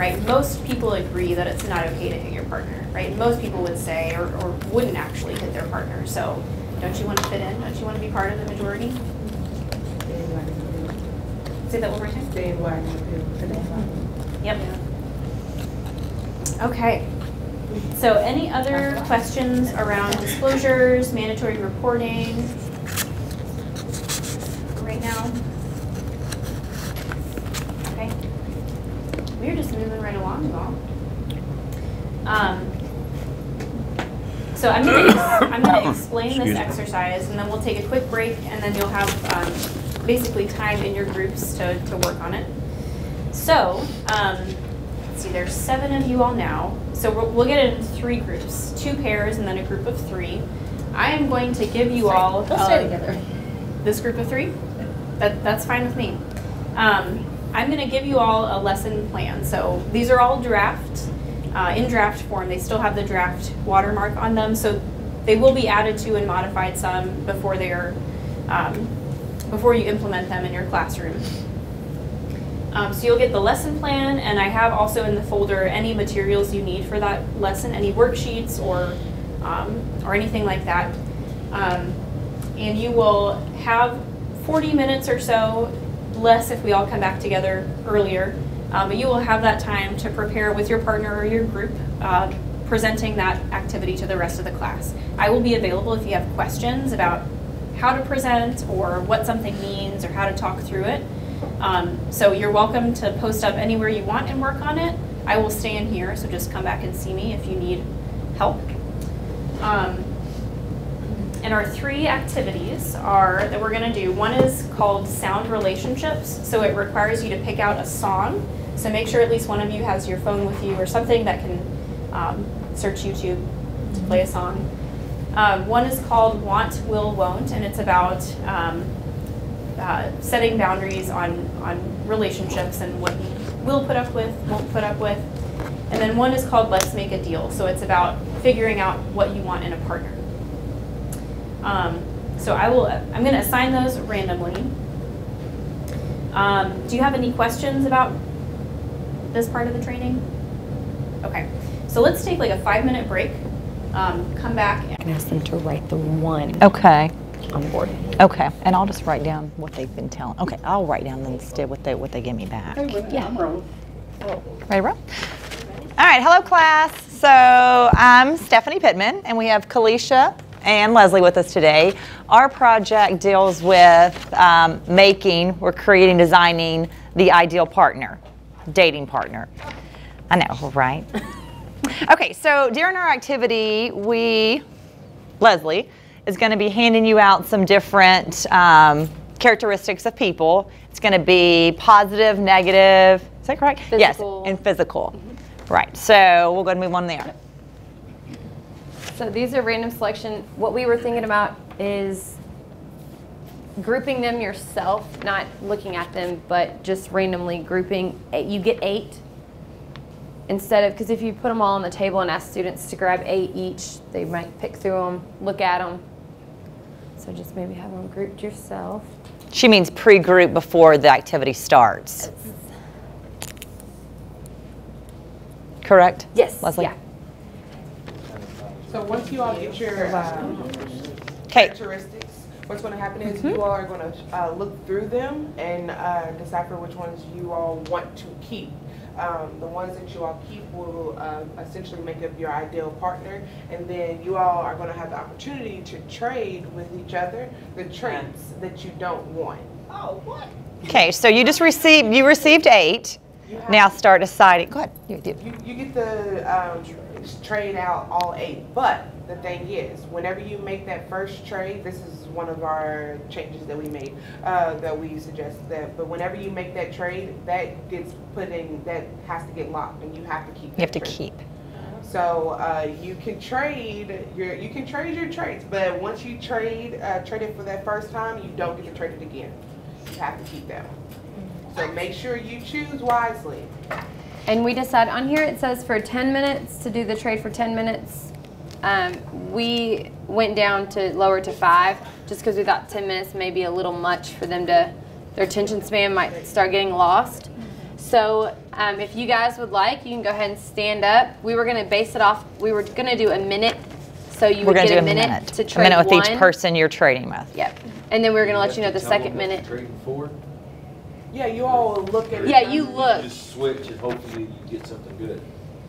right? Most people agree that it's not okay to hit your partner, right? Most people would say or wouldn't actually hit their partner. So don't you want to fit in? Don't you want to be part of the majority? Say that one more time. Yep. Okay. So any other questions around disclosures, mandatory reporting right now? Okay. We're just moving right along, y'all. So I'm gonna explain this exercise, and then we'll take a quick break, and then you'll have basically time in your groups to work on it. So let's see, there's 7 of you all now. So we'll get it in 3 groups, 2 pairs, and then a group of 3. I am going to give you all stay together. This group of 3. That's fine with me. I'm going to give you all a lesson plan. So these are all draft. In draft form. They still have the draft watermark on them, so they will be added to and modified some before they're before you implement them in your classroom. So you'll get the lesson plan, and I have also in the folder any materials you need for that lesson, any worksheets or anything like that. And you will have 40 minutes or so, less if we all come back together earlier. But you will have that time to prepare with your partner or your group, presenting that activity to the rest of the class. I will be available if you have questions about how to present or what something means or how to talk through it. So you're welcome to post up anywhere you want and work on it. I will stay in here, so just come back and see me if you need help. And our 3 activities that we're going to do. One is called Sound Relationships. So it requires you to pick out a song. So make sure at least one of you has your phone with you or something that can search YouTube to play a song. One is called Want, Will, Won't, and it's about setting boundaries on relationships and what you will put up with, won't put up with. And then one is called Let's Make a Deal. So it's about figuring out what you want in a partner. So I'm going to assign those randomly. Do you have any questions about this part of the training? Okay, so let's take like a 5-minute break. Come back. And ask them to write the one. Okay. On the board. Okay, and I'll just write down what they've been telling. Okay, I'll write down instead what they give me back. Yeah. Ready to roll? All right, hello class. So I'm Stephanie Pittman, and we have Kalisha and Leslie with us today. Our project deals with we're creating, designing the ideal partner, dating partner. I know, right? Okay, so during our activity, Leslie is going to be handing you out some different characteristics of people. It's going to be positive, negative, is that correct? Physical. Yes, and physical. Right, so we'll go and move on there. So these are random selection. What we were thinking about is grouping them yourself, not looking at them, but just randomly grouping. You get 8 instead of, because if you put them all on the table and ask students to grab 8 each, they might pick through them, look at them. So just maybe have them grouped yourself. She means pre-group before the activity starts. Correct? Yes. Leslie? Yeah. So once you all get your characteristics, what's going to happen is you all are going to look through them and decipher which ones you all want to keep. The ones that you all keep will essentially make up your ideal partner, and then you all are going to have the opportunity to trade with each other the traits that you don't want. Oh, what? Okay, so you received 8. Now start deciding. Go ahead. You get to trade out all 8, but the thing is, whenever you make that first trade, this is one of our changes that we made, that we suggest that, but whenever you make that trade, that gets put in, that has to get locked, and you have to keep that. You have to trade. keep. So you can trade your traits, but once you trade it for that first time, you don't get to trade it again. You have to keep that one. So make sure you choose wisely. And we decide on here it says for 10 minutes to do the trade for 10 minutes. We went down to lower to 5 just because we thought 10 minutes may be a little much for them to, their attention span might start getting lost. So if you guys would like, you can go ahead and stand up. We were going to base it off, we were going to do a minute. So you would get a minute to trade one. A minute with each person you're trading with. Yep. And then we were going to let you know the second minute. Yeah, you all will look at it. Yeah, you look. You just switch and hopefully you get something good.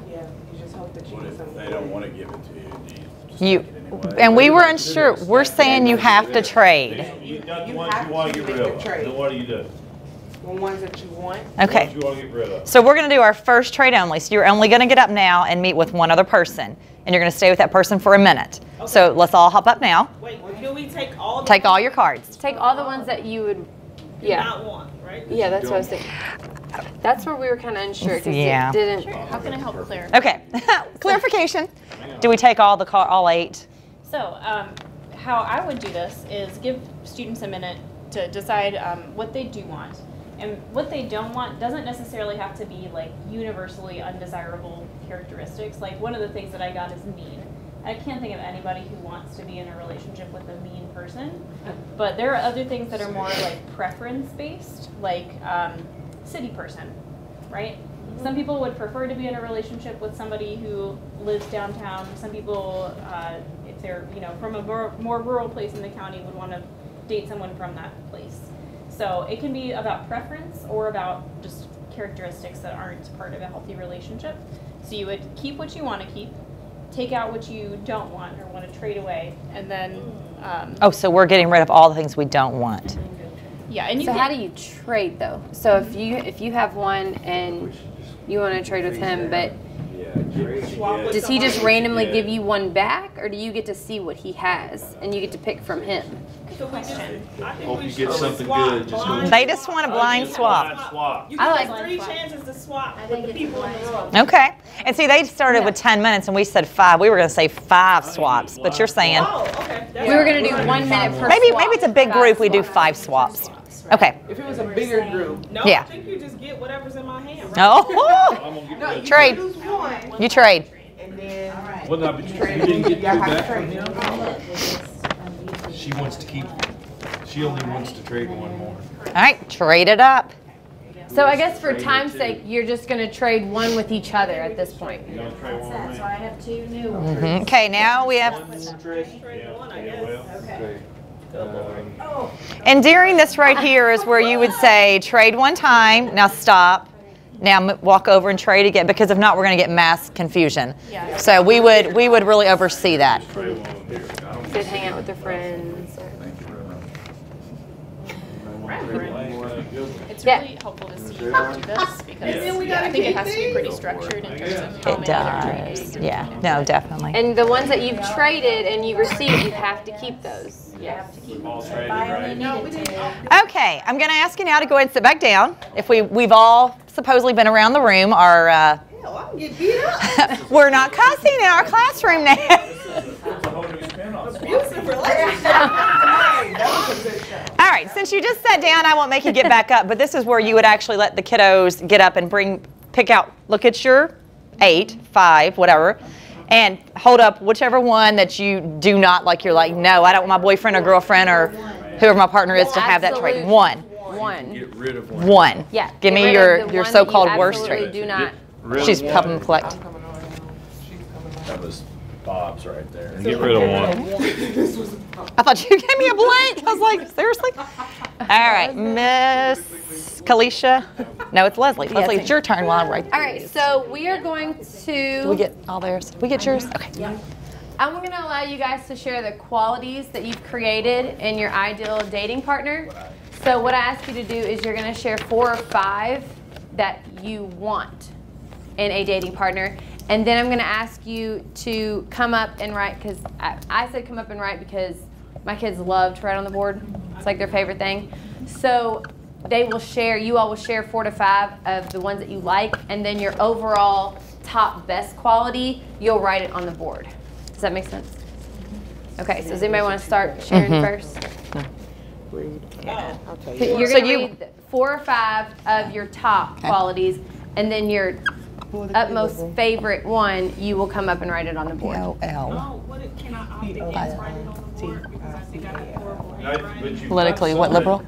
Yeah, you just hope that you What get if something they good. don't want to give it to you? Do you just You, take it anyway? and we were unsure. We're saying you have to trade. You got the You ones have you want to to get make rid the of. trade. Then what do you do? The ones that you want. The Okay. ones you want to get rid of. So we're going to do our first trade only. So you're only going to get up now and meet with one other person. And you're going to stay with that person for a minute. So let's all hop up now. Wait, can we take all the Take all your cards. Take all the ones that you would, not want, right? Yeah, that's what I was thinking. That's where we were kind of unsure because Yeah. it didn't. How can I help clear? Okay. Clarification. Do we take all 8? So, how I would do this is give students a minute to decide what they do want. And what they don't want doesn't necessarily have to be like universally undesirable characteristics. Like one of the things that I got is mean. I can't think of anybody who wants to be in a relationship with a mean person. But there are other things that are more like preference based, like city person, right? Some people would prefer to be in a relationship with somebody who lives downtown. Some people, if they're from a more rural place in the county, would want to date someone from that place. So it can be about preference or about just characteristics that aren't part of a healthy relationship. So you would keep what you want to keep, take out what you don't want or want to trade away, and then Oh, so we're getting rid of all the things we don't want. yeah. And you So can, how do you trade though? So if you have one and you want to trade with him, but does he just randomly give you one back, or do you get to see what he has and you get to pick from him? Good question. I think Hope we you should get something swap good, just go- blind. They just want a blind swap. Swap. You I give like us 3 chances to swap with the people in the room. Okay. And see, they started with 10 minutes and we said 5. We were going to say 5 swaps, but you're saying Oh, okay. That's We were going to do 1 minute per maybe swap. it's a big group. We do 5 swaps. Okay. If it was a bigger group. No, Yeah. I think you just get whatever's in my hand, right? Oh, I'm gonna get No, rid you of Trade. choose one, you trade. and then Well, no, but you trade. didn't get Y'all two have to back from trade. him? She wants to keep, she only wants to trade one more. All right, trade it up. So I guess for time's sake, you're just going to trade one with each other at this point. You gonna trade one with me? I have 2 new ones. Okay, now we have. Trade one, I guess. Okay. And during this right here is where you would say trade one time, now stop, now walk over and trade again, because if not, we're going to get mass confusion. Yeah. So we would really oversee that. Trade one with me. I don't Could hang out with their friends. Or... Thank you very much. it's Yeah. really helpful to see you do this because then we yeah, I gotta think it keep has to be pretty these. structured in terms of how It many they're does. trading. Yeah, no, definitely. And the ones that you've traded and you received, you have to keep those. You have to keep all them. traded, If I right? only needed to. Okay, I'm going to ask you now to go ahead and sit back down. If we've all supposedly been around the room, our Hell, I can get beat up. we're not cussing in our classroom now. It's a whole new spin on it. Abusive relationship. All right, since you just sat down, I won't make you get back up, but this is where you would actually let the kiddos get up and pick out, look at your 8, 5, whatever, and hold up whichever one that you do not like. You're like, no, I don't want my boyfriend or girlfriend or whoever my partner is to have that trait. Absolute. One. One. Get rid of one. One. Yeah. Give get me rid your of the one that so-called you worst absolutely trait. Do not. Rid She's of helping one. collect. I'm coming around. She's coming around. That was Bob's right there. Get rid of one. I thought you gave me a blank. I was like, seriously? All right, Miss Kalisha. No, it's Leslie. Leslie, it's your turn while I'm right. All right, so we are going to. Do we get all theirs? We get yours? Okay. I'm going to allow you guys to share the qualities that you've created in your ideal dating partner. So what I ask you to do is you're going to share 4 or 5 that you want in a dating partner. And then I'm going to ask you to come up and write, because I said come up and write because my kids love to write on the board. It's like their favorite thing. So they will share, you all will share 4 to 5 of the ones that you like, and then your overall top best quality, you'll write it on the board. Does that make sense? Okay, so does anybody want to start sharing first? You're So going to read 4 or 5 of your top qualities, and then your utmost favorite one, you will come up and write it on the board. L. Oh, what can I opt against writing on the board? Politically, what, liberal?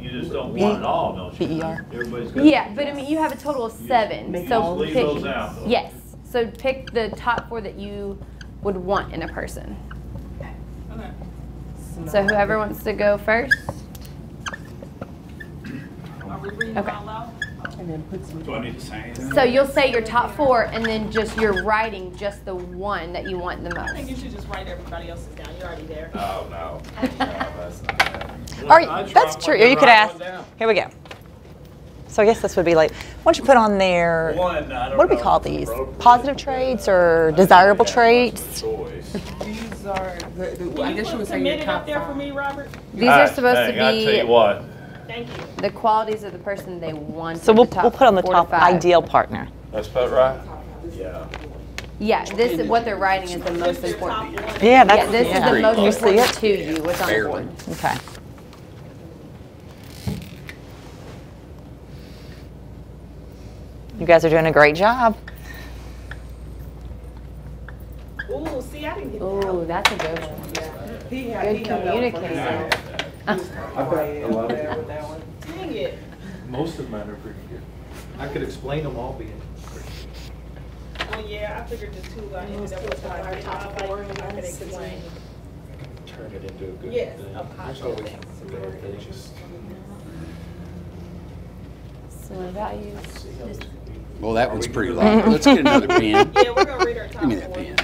You just don't want it all, don't you? B-E-R. Everybody's got. Yeah, but I mean, you have a total of 7. So Leave pick, those out, though. yes. So pick the top 4 that you would want in a person. Okay. So whoever wants to go first. Are we reading Okay. out loud? Do I need to say anything? So you'll say your top 4, and then just you're writing just the one that you want the I think you most. should just write everybody else's down. You're already there. Oh, no. No, that's not happening. That's true. You could ask. Here we go. So I guess this would be like, why don't you put on there, One, I don't what do we know call if it's these? appropriate. Positive traits or desirable traits? Choice. These are, Can I you guess you put would say your committed up top there for 5. me, Robert? These are supposed Hey, to I tell you be what, Thank you. the qualities of the person they want. So in we'll the top put on the 4 to top 5. ideal partner. that's about right? Yeah. Yeah, this is what they're writing is the most Just your top important. one. Yeah, Yeah, that's, this is the most Can you see important it? to you. What's on the board? Okay. You guys are doing a great job. Ooh, see, I didn't get that. Ooh, that's a good one. Good communicator. I've got a lot of There with that one. Dang it. Most of mine are pretty good. I could explain them all being pretty Oh, yeah, I figured the 2 I ended up with my top 4 and I could explain. good. Turn it into a good Yes, thing. a There's positive always thing. bad things. Similar values. Well, that one's pretty long. Let's get another pen. Yeah, we're gonna read our top 4. Give me that pen. I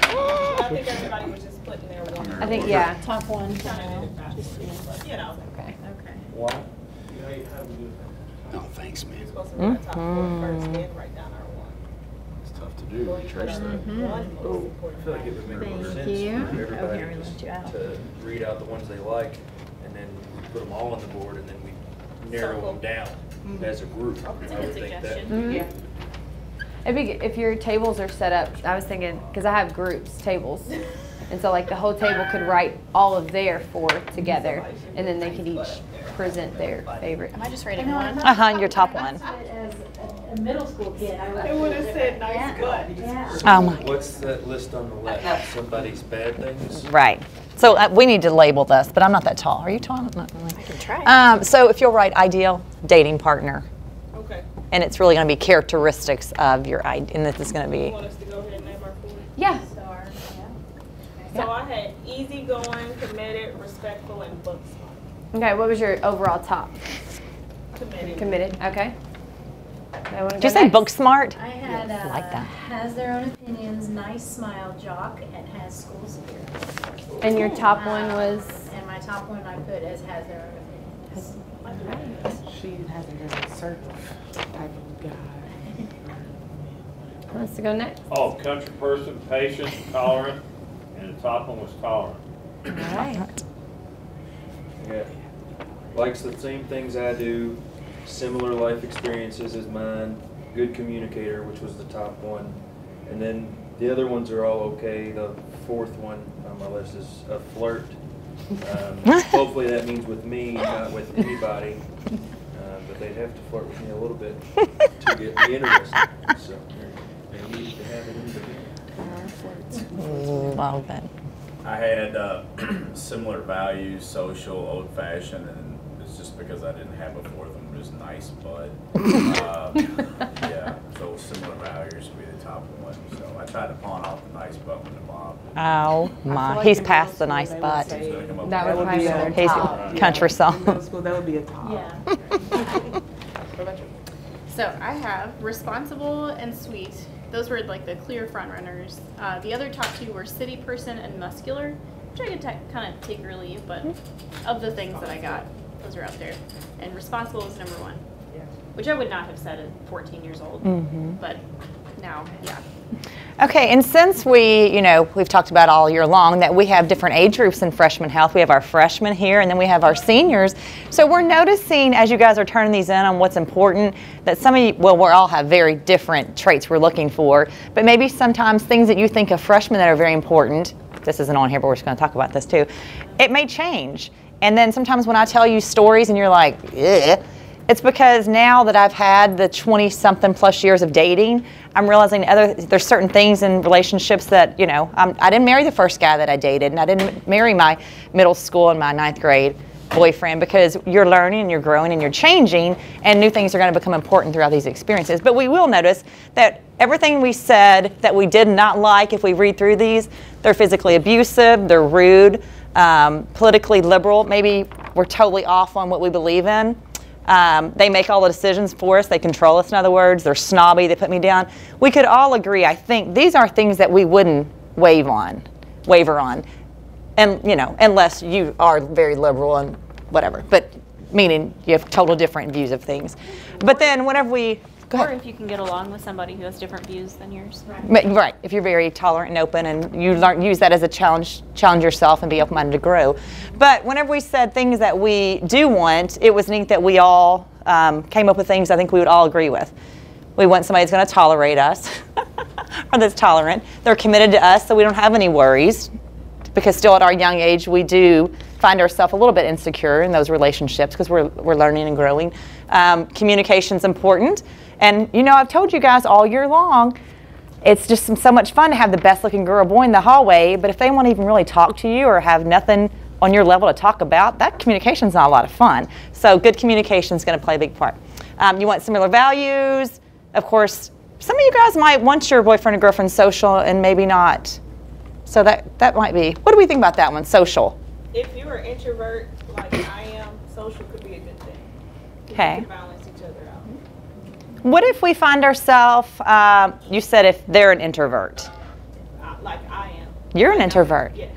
think everybody was just putting their one. I think, yeah. Top 1 for Kinda now. did it fast, but, you know. Okay. Okay. Why? How do you do that? Oh, thanks, man. We're supposed to read our top 4 first, then write down our 1. It's tough to do, trace that. One most I important. feel like it would make more Thank sense you. for everybody Okay, we just let you out. to read out the ones they like, and then we put them all on the board, and then we narrow them down as a group. I would think that. Yeah. It'd be good if your tables are set up. I was thinking, because I have groups, tables. And so like the whole table could write all of their 4 together, and then they could each present their favorite. Am I just writing one? Your top one. As a middle school kid, I would. It would have said nice butt. Yeah. Oh my, What's that list on the left? Somebody's bad things? right. So we need to label this, but I'm not that tall. Are you tall? Not really. I can try. So if you'll write ideal dating partner, Okay. and it's really going to be characteristics of your and this is going to You be. want us to go ahead and name our 4? Yeah. So I had easygoing, committed, respectful, and book smart. Okay, what was your overall top? Committed. Committed, okay. Did you say book smart? I had I like that. has their own opinions, nice smile, jock, and has school spirit. And your top one was? And my top one I put as has their own opinions. She hasn't been a certain type of guy. Who wants to go next? Oh, country person, patient, tolerant, and the top one was tolerant. All right. Yeah. Likes the same things I do, similar life experiences as mine, good communicator, which was the top one. And then the other ones are all okay. The 4th one on my list is a flirt. Hopefully that means with me, not with anybody. But they'd have to flirt with me a little bit to get me interested. So they need to have it in the beginning. Love it. I had similar values, social, old-fashioned, and it's just because I didn't have a 4th one, just nice, but yeah, so similar values would be the top one. So I tried to pawn off the nice butt with the mob. Oh my, like he's in past the middle nice school, butt. they would say- Come up That with would would probably be be a their He's top. country In song. middle school, that would be a top. Yeah. What about you? So I have responsible and sweet. Those were like the clear front runners. The other top 2 were city person and muscular, which I could kind of take or leave, but of the things that I got, those are out there. And responsible is number 1, which I would not have said at 14 years old, but now, yeah. Okay, and since we've talked about all year long that we have different age groups in freshman health. We have our freshmen here, and then we have our seniors. So we're noticing as you guys are turning these in on what's important that some of you, well, we all have very different traits we're looking for, but maybe sometimes things that you think of freshmen that are very important, this isn't on here, but we're just going to talk about this too, it may change. And then sometimes when I tell you stories and you're like, ugh, It's because now that I've had the 20-something plus years of dating, I'm realizing there's certain things in relationships that, you know, I didn't marry the first guy that I dated, and I didn't marry my middle school and my 9th grade boyfriend, because you're learning and you're growing and you're changing, and new things are going to become important throughout these experiences. But we will notice that everything we said that we did not like, if we read through these, they're physically abusive, they're rude, politically liberal, maybe we're totally off on what we believe in. They make all the decisions for us, they control us, in other words, they're snobby, they put me down. We could all agree, I think, these are things that we wouldn't waver on. And, you know, unless you are very liberal and whatever, but meaning you have total different views of things. But then whenever we, go ahead. Or if you can get along with somebody who has different views than yours. Right, if you're very tolerant and open, and you use that as a challenge yourself and be open-minded to grow. But whenever we said things that we do want, it was neat that we all came up with things I think we would all agree with. We want somebody that's going to tolerate us, or that's tolerant. They're committed to us, so we don't have any worries, because still at our young age we do find ourselves a little bit insecure in those relationships because we're learning and growing. Communication's important, and you know, I've told you guys all year long, it's just so much fun to have the best looking girl or boy in the hallway, but if they won't even really talk to you or have nothing on your level to talk about, that communication's not a lot of fun. So good communication is going to play a big part. You want similar values. Of course, some of you guys might want your boyfriend or girlfriend social and maybe not. So that might be, what do we think about that one, social? If you're an introvert like I am, social could be a good thing. Okay. You can balance each other out. What if we find ourselves, you said if they're an introvert. Like I am. You're an introvert? Yes.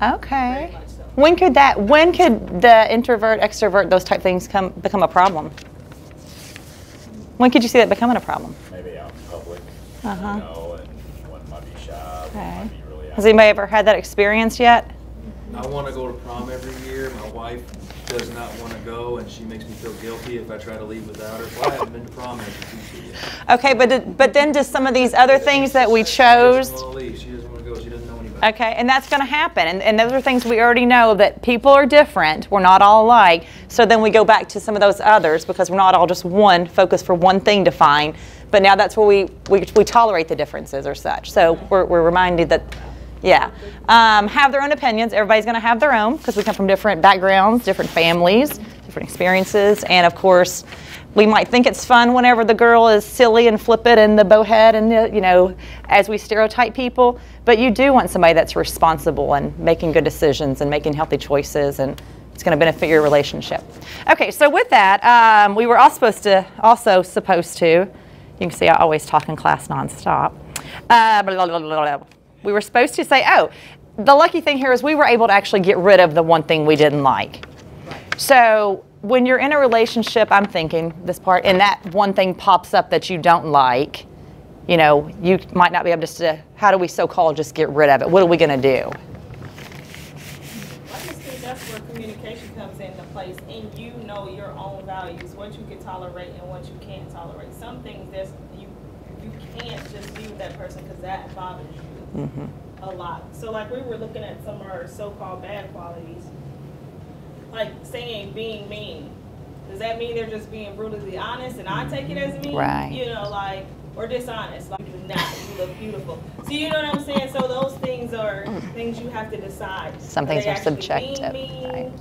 Okay. Very much so. When could the introvert, extrovert, those type things become a problem? When could you see that becoming a problem? Maybe out in public, Uh-huh. you know, and one might be shy, Okay. one might be really Has anybody ever had that experience yet? I want to go to prom every year. My wife does not want to go, and she makes me feel guilty if I try to leave without her. So I haven't been to prom as a teacher yet. Okay, but then does some of these other things that we She chose, doesn't want to leave. She doesn't want to go. She doesn't know anybody. okay, and that's going to happen. And those are things we already know, that people are different. We're not all alike. So then we go back to some of those others because we're not all just one, focused for one thing to find. But now that's where we tolerate the differences or such. So we're reminded that, yeah, have their own opinions. Everybody's going to have their own because we come from different backgrounds, different families, different experiences. And of course, we might think it's fun whenever the girl is silly and flippant and the bowhead and, you know, as we stereotype people. But you do want somebody that's responsible and making good decisions and making healthy choices, and it's going to benefit your relationship. Okay, so with that, we were all supposed to, you can see I always talk in class nonstop. We were supposed to say, oh, the lucky thing here is we were able to actually get rid of the one thing we didn't like. So when you're in a relationship, I'm thinking this part, and that one thing pops up that you don't like, you know, you might not be able to, how do we so-called just get rid of it? What are we going to do? I just think that's where communication comes into place, and you know your own values, what you can tolerate and what you can't tolerate. Some things that you can't just be with that person because that bothers you a lot. So like we were looking at some of our so-called bad qualities, like saying being mean. Does that mean they're just being brutally honest and I take it as mean? Right. You know, like, or dishonest, like you do not, you look beautiful. So you know what I'm saying? So those things are things you have to decide. Some things are subjective, Being mean, right.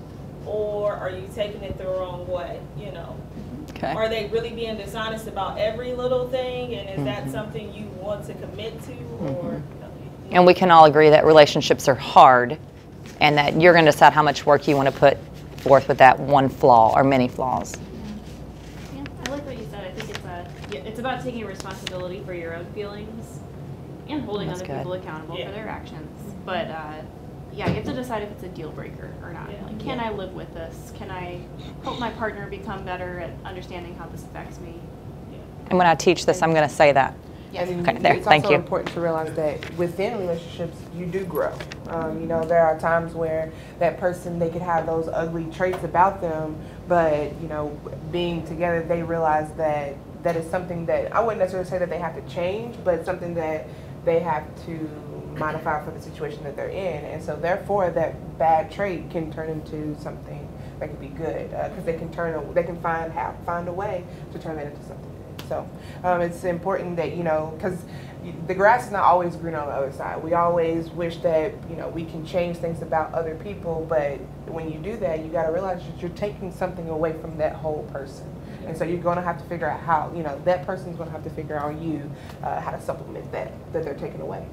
or are you taking it the wrong way, you know? Okay. Are they really being dishonest about every little thing, and is that something you want to commit to, or? And we can all agree that relationships are hard, and that you're going to decide how much work you want to put forth with that one flaw or many flaws. Yeah, I like what you said. I think it's about taking responsibility for your own feelings and holding That's other good. people accountable for their actions. But yeah, you have to decide if it's a deal breaker or not. Like, can I live with this? Can I help my partner become better at understanding how this affects me? And when I teach this, I'm going to say that. Yes. And Okay, there, it's thank also you. important to realize that within relationships, you do grow. You know, there are times where that person, they could have those ugly traits about them, but, you know, being together, they realize that that is something that, I wouldn't necessarily say that they have to change, but something that they have to modify for the situation that they're in. And so therefore, that bad trait can turn into something that could be good, because they can find a way to turn that into something good. So it's important that, you know, because the grass is not always green on the other side. We always wish that, you know, we can change things about other people, but when you do that, you got to realize that you're taking something away from that whole person. And so you're going to have to figure out how, you know, that person's going to have to figure out you how to supplement that they're taking away.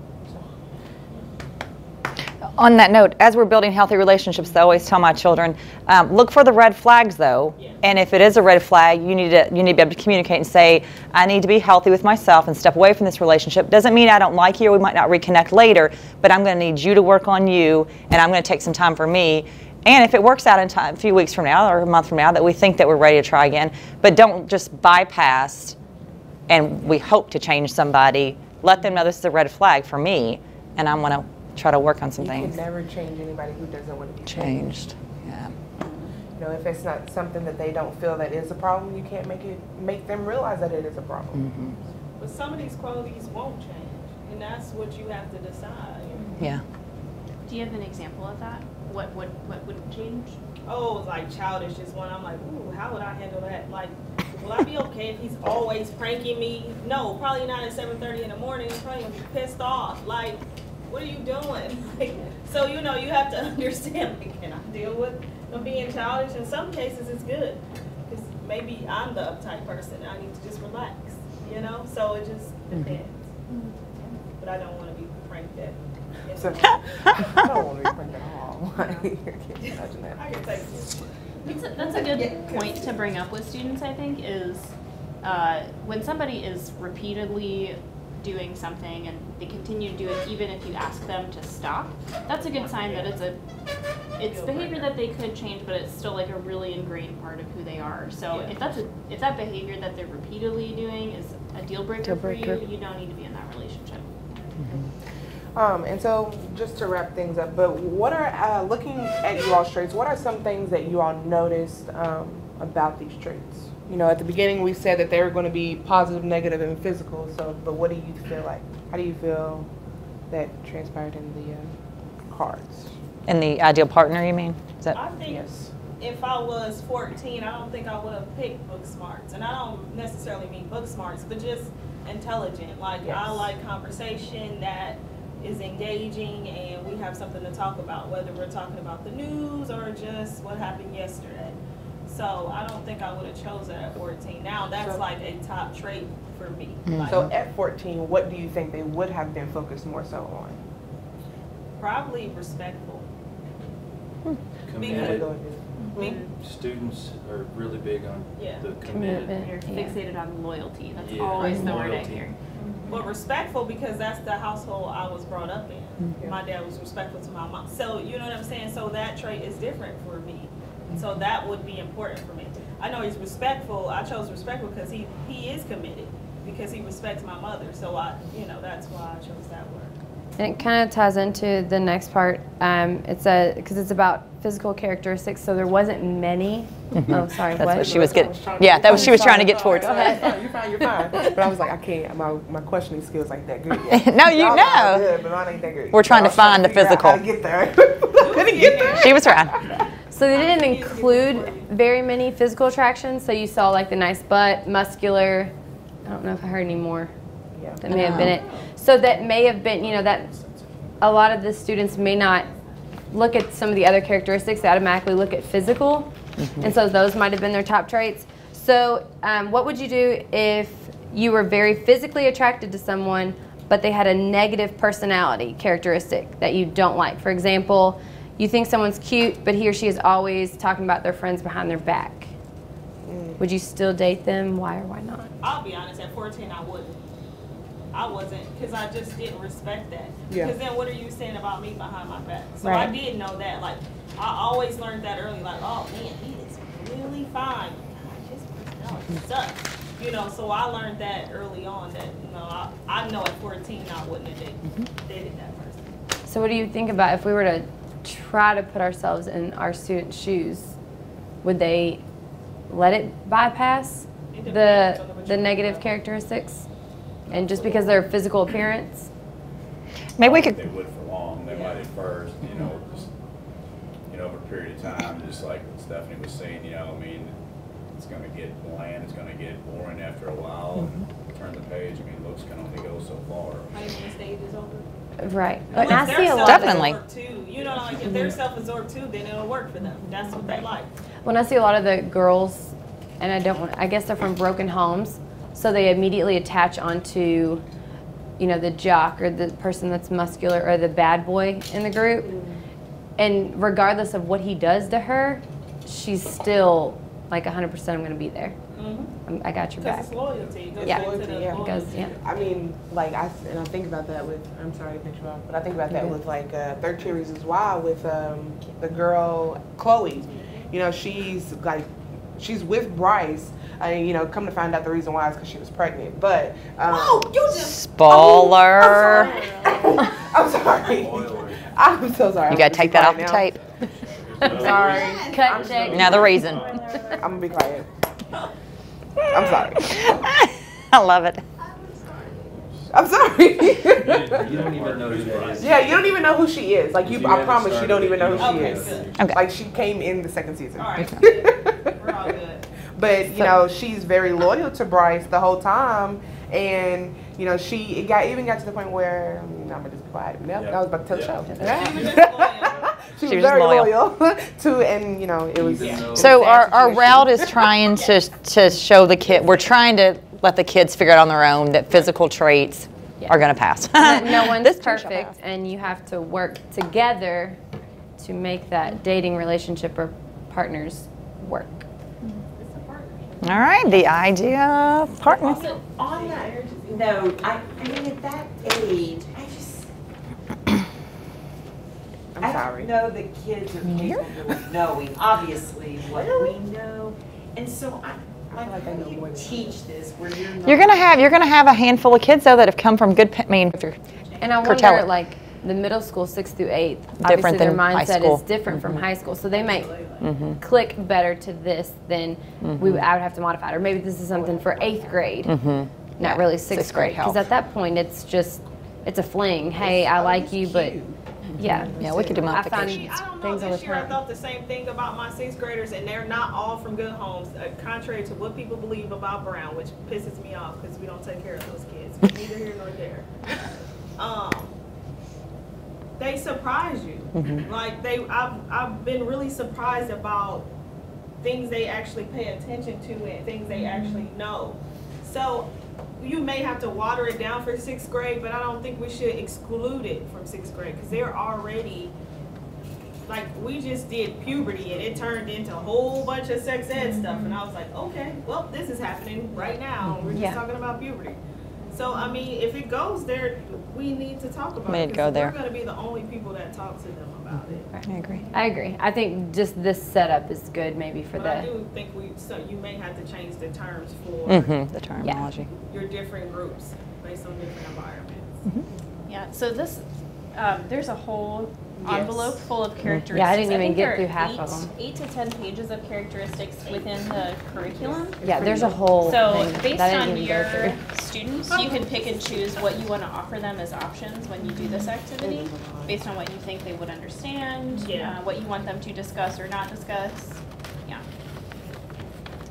On that note, as we're building healthy relationships, I always tell my children, look for the red flags though. Yeah. And if it is a red flag, you need to be able to communicate and say, I need to be healthy with myself and step away from this relationship. Doesn't mean I don't like you or we might not reconnect later, but I'm going to need you to work on you and I'm going to take some time for me. And if it works out in time, a few weeks from now or a month from now that we think that we're ready to try again, but don't just bypass and we hope to change somebody. Let them know this is a red flag for me and I'm going to try to work on some things. You can never change anybody who doesn't want to be changed. Yeah. You know, if it's not something that they don't feel that is a problem, you can't make them realize that it is a problem. Mm-hmm. But some of these qualities won't change, and that's what you have to decide. Yeah. Do you have an example of that? What would change? Oh, like childish is one. I'm like, ooh, how would I handle that? Like, will I be okay if he's always pranking me? No, probably not at 7:30 in the morning. He's probably gonna be pissed off. Like, what are you doing? Like, so, you know, you have to understand, like, can I deal with them being childish? In some cases, it's good. Because maybe I'm the uptight person. I need to just relax, you know? So it just depends. But I don't want to be pranked at. So, I don't want to be pranked at all. I can't imagine that. I can take it. That's a good point to bring up with students, I think, is when somebody is repeatedly doing something and they continue to do it even if you ask them to stop, that's a good sign that it's behavior that they could change, but it's still like a really ingrained part of who they are. So if that behavior that they're repeatedly doing is a deal breaker for you, you don't need to be in that relationship. And so just to wrap things up, but what are, looking at you all's traits, what are some things that you all noticed about these traits? You know, at the beginning we said that they were going to be positive, negative, and physical. So, but what do you feel like? How do you feel that transpired in the cards? In the ideal partner, you mean? Is that? I think if I was 14, I don't think I would have picked book smarts. And I don't necessarily mean book smarts, but just intelligent. Like, I like conversation that is engaging and we have something to talk about, whether we're talking about the news or just what happened yesterday. So I don't think I would have chosen at 14. Now that's like a top trait for me. Like, so at 14, what do you think they would have been focused more so on? Probably respectful. Committed. Students are really big on the committed. You're fixated on loyalty. That's always the word I hear. Well, respectful because that's the household I was brought up in. My dad was respectful to my mom. So, you know what I'm saying? So that trait is different for me. So that would be important for me. I know he's respectful. I chose respectful because he is committed, because he respects my mother. So that's why I chose that word. And it kind of ties into the next part. Because it's about physical characteristics. So there wasn't many. Oh, sorry. That's what she was getting. Yeah, that was she was trying to get towards. You're fine. But I was like, I can't. My questioning skills ain't that good yet. No, you know. Good, but mine ain't that good. We're trying to find the physical. How to get there. Couldn't get there. She was trying. So they didn't include very many physical attractions. So you saw like the nice butt, muscular. I don't know if I heard any more. Yeah. That may have been it. So that may have been, that a lot of the students may not look at some of the other characteristics. They automatically look at physical. And so those might have been their top traits. So what would you do if you were very physically attracted to someone, but they had a negative personality characteristic that you don't like? For example, you think someone's cute, but he or she is always talking about their friends behind their back. Would you still date them? Why or why not? I'll be honest, at 14 I wouldn't. I wasn't, because I just didn't respect that. Because then what are you saying about me behind my back? So I did know that. Like, I always learned that early. Like, oh man, he is really fine. God, his personality sucks. So I learned that early on that, I know at 14 I wouldn't have dated that person. So what do you think about if we were to try to put ourselves in our students' shoes? Would they let it bypass the negative characteristics? And just because their physical appearance? Maybe we could. They would for long. They might at first, over a period of time, just like Stephanie was saying, you know, I mean, it's going to get bland, it's going to get boring after a while, and turn the page. I mean, looks can only go so far. Honeymoon stage is over. Right. Unless And I they're see a lot. Definitely. self-absorbed too. You know, like if they're self-absorbed too, then it'll work for them. That's what they like. When I see a lot of the girls, and I guess they're from broken homes, so they immediately attach onto, you know, the jock or the person that's muscular or the bad boy in the group. And regardless of what he does to her, she's still like 100% I'm going to be there. I got your Because back. it's loyalty. It goes Yeah. back to the Loyalty, yeah. loyalty. Because, yeah. I mean, like I think about that with. I'm sorry to cut you off, but I think about that with like 13 Reasons Why with the girl Chloe. You know, she's with Bryce. You know, come to find out the reason why is because she was pregnant. But You just. Spoiler. I'm sorry. I'm so sorry. You got to take that off the tape. I'm sorry. Cut, check. Now the reason. I'm gonna be quiet. I'm sorry. I love it. I'm sorry. You don't even know who that is. Yeah, you don't even know who she is. Like If you, you I haven't promise you started don't it, even know you who she Okay, is. good. Okay. Like she came in the second season. All right. Good. We're all good. But you know, she's very loyal to Bryce the whole time, and you know, even got to the point where I'm gonna just be quiet. Yep, I was about to tell the show. She was She was very loyal. loyal to, and you know, it was. So our route is trying to show the kid. We're trying to let the kids figure out on their own that physical traits are going to pass. That no one's This too shall perfect, pass. and you have to work together to make that dating relationship or partners work. All right, the idea of partner. Also, on that note, I mean, at that age, I'm I sorry. don't know the kids are capable of knowing, obviously, what we know. And so how do you teach this where you're not? You're gonna have a handful of kids though that have come from good. I mean, if you're And I curtail wonder, it. like, the middle school 6th through 8th, Different obviously their than high mindset school. is different from high school, so they might click better to this than I would have to modify it. Or maybe this is something for 8th grade, not really 6th grade. Because at that point, it's a fling. Hey, I like you, but yeah. Yeah, we could do I find modifications. I don't know. things all the This year I time. thought the same thing about my 6th graders, and they're not all from good homes. Contrary to what people believe about Brown, which pisses me off because we don't take care of those kids. But neither here nor there. They surprise you. Like I've been really surprised about things they actually pay attention to and things they actually know. So you may have to water it down for 6th grade, but I don't think we should exclude it from 6th grade because they're already, like, we just did puberty and it turned into a whole bunch of sex ed stuff, and I was like, okay, well, this is happening right now. We're just talking about puberty. So, I mean, if it goes there, we need to talk about it. Go there. We're going to be the only people that talk to them about it. I agree. I think just this setup is good maybe for But I the, do think you may have to change the terms for The terminology. your different groups based on different environments. Yeah, so this, there's a whole envelope full of characteristics. Yeah, I didn't even think get there are through half of them. 8 to 10 pages of characteristics within the curriculum. yeah, there's a whole So thing based that I on didn't even go your through. students, you can pick and choose what you want to offer them as options when you do this activity, based on what you think they would understand, what you want them to discuss or not discuss. Yeah.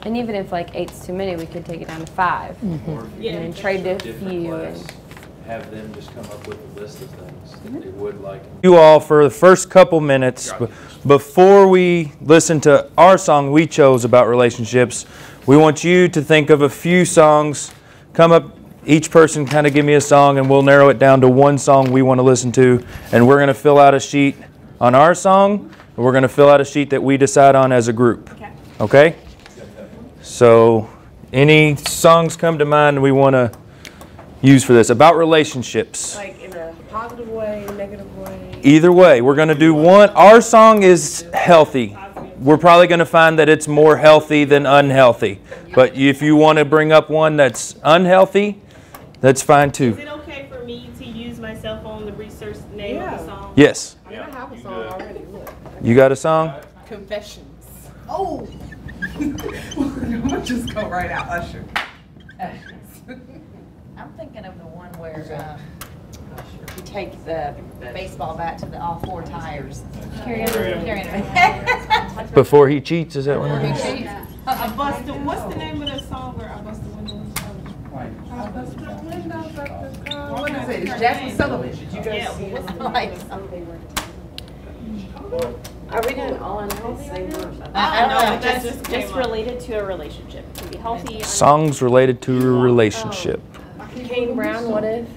And even if like 8's too many, we could take it down to 5. Or if you And trade a different few. class, have them just come up with a list of things that they would like. You all for the first couple minutes before we listen to our song we chose about relationships. We want you to think of a few songs. Come up, each person kind of give me a song, and we'll narrow it down to one song we want to listen to. And we're going to fill out a sheet on our song, and we're going to fill out a sheet that we decide on as a group. Okay? So any songs come to mind we want to use for this about relationships? Like in a positive way, negative way. Either way, we're going to do one. Our song is healthy. We're probably going to find that it's more healthy than unhealthy. But if you want to bring up one that's unhealthy, that's fine Is too. it okay for me to use my cell phone to research the name of the song? Yes. I mean, I have a song already. Look. You got a song? Confessions. Oh! I'm gonna just go right out. Usher. I'm thinking of the one where You take the baseball bat to the all four tires. Carry on. Before he cheats, is that what it is? I busted, what's the name of the song where I busted windows? What is it? It's Jasmine Sullivan. Did you guys see it? Are we doing all unhealthy? I know, but that just came Just up. related to a relationship. It can be healthy. Songs related to a relationship. Kane Brown, what if?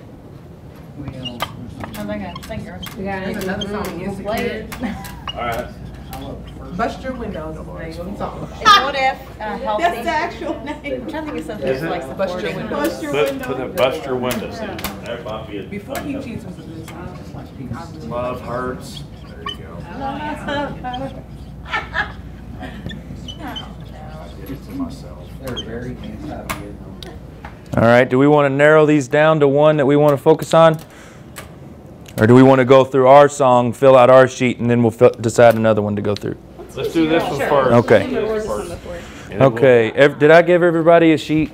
I think I think We got there's another song. Play it. All right. Bust Your Windows is the name of the song. What if healthy? That's the actual name. I'm trying to think of something Is it? like Bust Your supporting. Windows. Bust your Put window. the Bust Your Windows in. That might be a. Before He Cheats was a good song. Love hurts. There you go. Did it to myself. They're very anti-Vietnam. All right, do we want to narrow these down to one that we want to focus on? Or do we want to go through our song, fill out our sheet, and then we'll decide another one to go through? Let's do this one first. Okay. Okay, did I give everybody a sheet?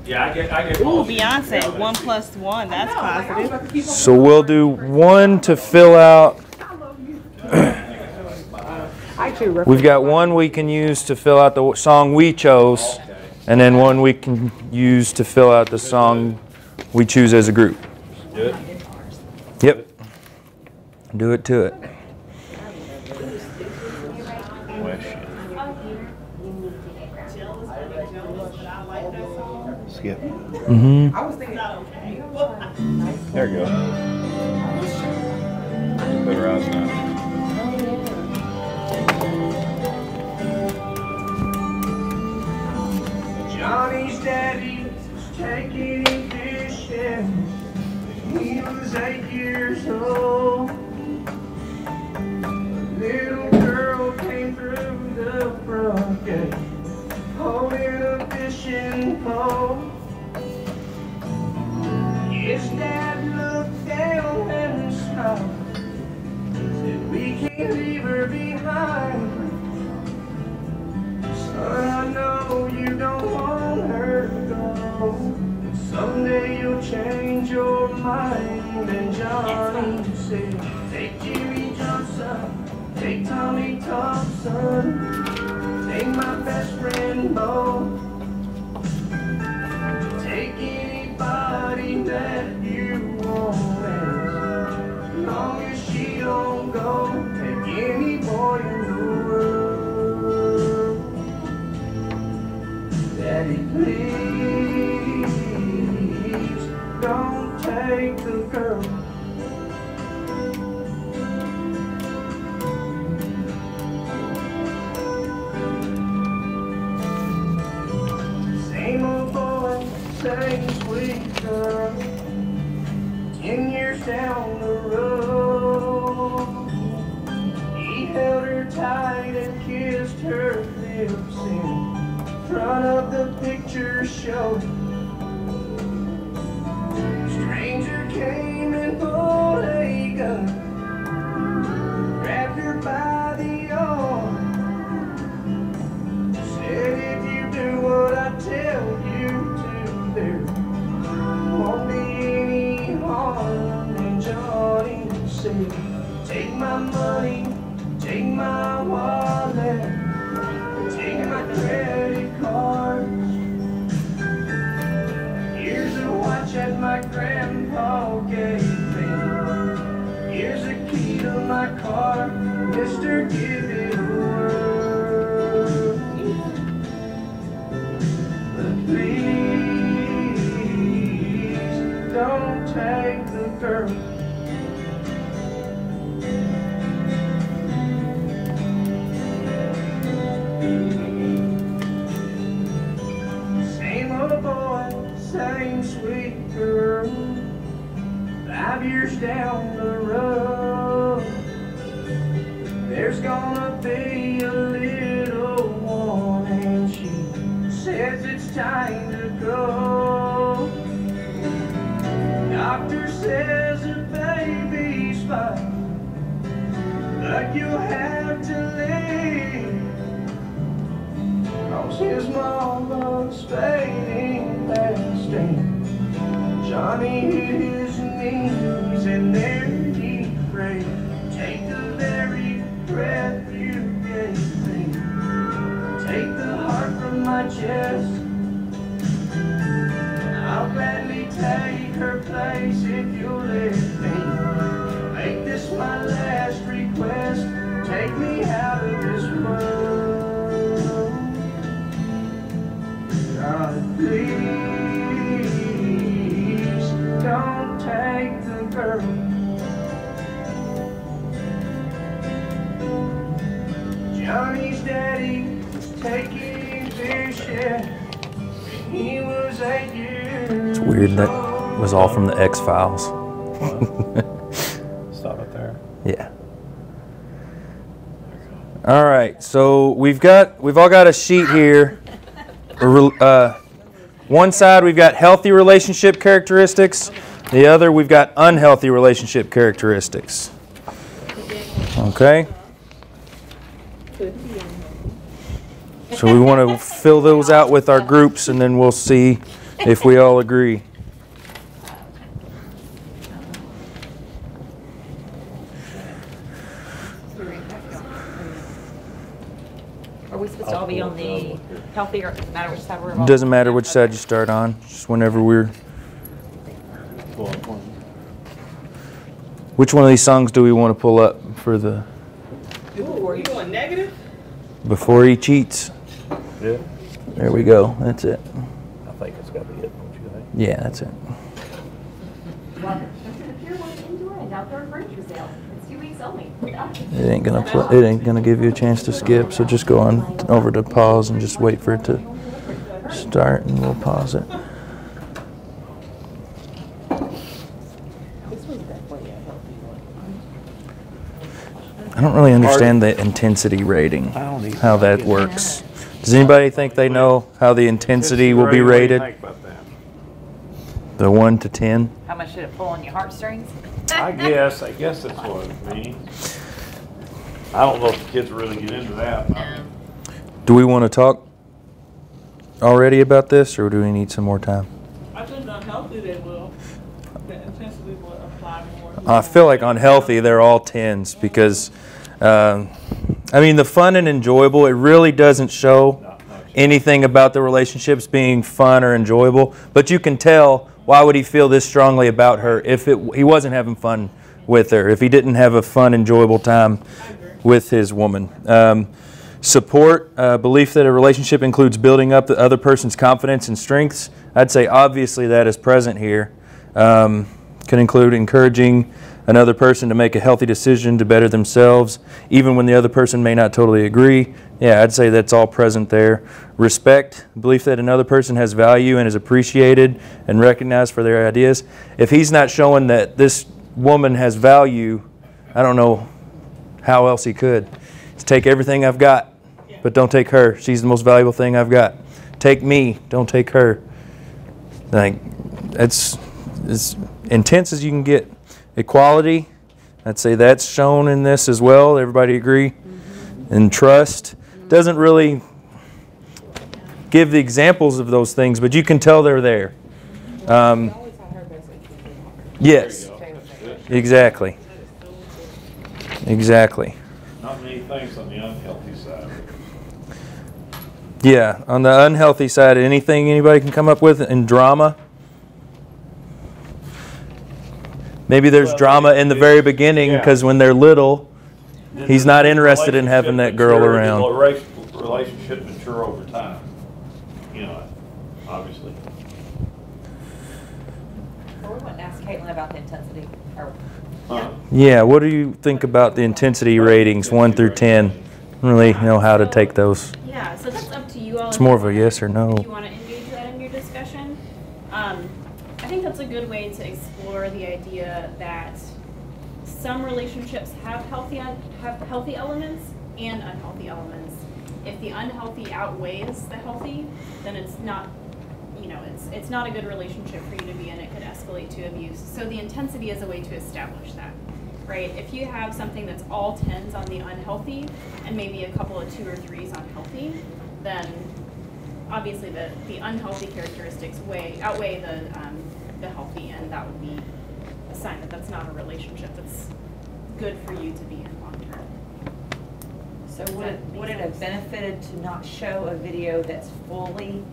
Yeah, I get. Ooh, Beyonce, 1 + 1, that's positive. So we'll do one to fill out. We've got one we can use to fill out the song we chose, and then one we can use to fill out the song we choose as a group. Do it. Yep. Do it to it. Skip. Mm-hmm. I was thinking. There you go. Better eyes now. Johnny's daddy was taking him fishing. He was 8 years old. A little girl came through the front gate, holding a fishing pole. His dad looked down and smiled, said, "We can't leave her behind. Son, I know you don't want her to go. Someday you'll change your mind." And Johnny said, "Take Jimmy Johnson, take Tommy Thompson, take my best friend Bo, take anybody that you want. As long as she don't go, take any boy in the world. Daddy, please don't take the girl." Same old boy, same sweet girl. 10 years down the road, he held her tight and kissed her lips in front of the picture show. Stranger came and pulled a gun, grabbed her by the arm, said, "If you do what I tell you to, there won't be any harm." And Johnny said, "Take my money, take my wallet, take my credit cards. Here's a watch that my grandpa gave me. Here's a key to my car, Mister, give it a whirl. But please don't take the girl." Same old boy, same sweet girl. 5 years down the road, there's gonna be a little one, and she says it's time to go. Doctor says the baby's fine, but you'll have to leave, 'cause his mama's fading fast, and Johnny hit his knee till they faint. Make this my last request. Take me out of this world. God, please don't take the girl. Johnny's daddy was taking fish, yeah. He was 8 years. It's weird that was all from the X-Files. Stop it there. Yeah. All right, so we've all got a sheet here. One side we've got healthy relationship characteristics. The other we've got unhealthy relationship characteristics. Okay. So we want to fill those out with our groups, and then we'll see if we all agree. Are we supposed to all be on the healthy, or does it matter which side we're on? Doesn't matter which side you start on, just whenever we're... Which one of these songs do we want to pull up for the... Ooh, are you going negative? Before He Cheats? Yeah. There we go, that's it. I think it's got to be it, don't you think? Yeah, that's it. It ain't gonna give you a chance to skip, so just go on over to pause and just wait for it to start, and we'll pause it. I don't really understand the intensity rating, how that works. Does anybody think they know how the intensity will be rated? The 1 to 10? How much did it pull on your heartstrings? I guess that's what it means. I don't know if the kids really get into that. Do we want to talk already about this, or do we need some more time? I think unhealthy they will. The intensity will apply more. I feel like unhealthy, they're all 10s because, I mean, the fun and enjoyable, it really doesn't show anything about the relationships being fun or enjoyable, but you can tell why would he feel this strongly about her if he wasn't having fun with her, if he didn't have a fun, enjoyable time with his woman. Support, belief that a relationship includes building up the other person's confidence and strengths. I'd say obviously that is present here. Can include encouraging another person to make a healthy decision to better themselves, even when the other person may not totally agree. Yeah, I'd say that's all present there. Respect, belief that another person has value and is appreciated and recognized for their ideas. If he's not showing that this woman has value, I don't know how else he could. It's take everything I've got, but don't take her. She's the most valuable thing I've got. Take me, don't take her. Like, it's as intense as you can get. Equality, I'd say that's shown in this as well. Everybody agree? And trust doesn't really give the examples of those things, but you can tell they're there. Yes, exactly. Exactly. Not many things on the unhealthy side. Yeah, on the unhealthy side, anything anybody can come up with in drama? Maybe there's drama in the very beginning because when they're little, he's not interested in having that girl around. Relationship mature over time. You know, obviously. Or we want to ask Caitlin about the intensity. Yeah, what do you think about the intensity ratings, 1 through 10? I don't really know how to take those. Yeah, so that's up to you all. It's more of a yes or no. If you want to engage that in your discussion. I think that's a good way to explore the idea that some relationships have healthy elements and unhealthy elements. If the unhealthy outweighs the healthy, then it's not, it's not a good relationship for you to be in. It could escalate to abuse. So the intensity is a way to establish that, right? If you have something that's all 10s on the unhealthy and maybe a couple of 2 or 3s on healthy, then obviously the unhealthy characteristics outweigh the healthy, and that would be a sign that that's not a relationship that's good for you to be in long term. So would it have benefited to not show a video that's fully,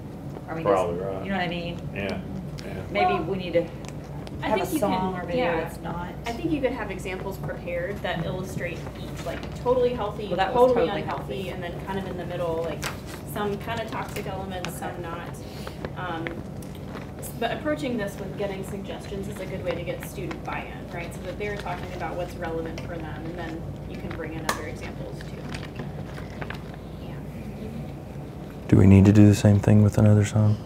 Probably right. You know what I mean? Yeah. Maybe we need to. I think you song can, or video yeah. that's not. I think you could have examples prepared that illustrate each, like totally healthy, Well, that was totally totally unhealthy, healthy. and then kind of in the middle, like some kind of toxic elements, some not. But approaching this with getting suggestions is a good way to get student buy-in, right? So that they're talking about what's relevant for them, and then you can bring in other examples too. Yeah. Do we need to do the same thing with another song?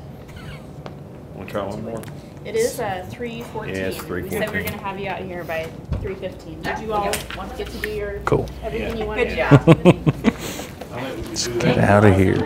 Want to try one more? It is 3:14. Yeah, it's We said we 3:14. were going to have you out here by 3:15. Did you all get to do your Cool. everything Yeah. you wanted? Good job. I think we could do that. Get out of here.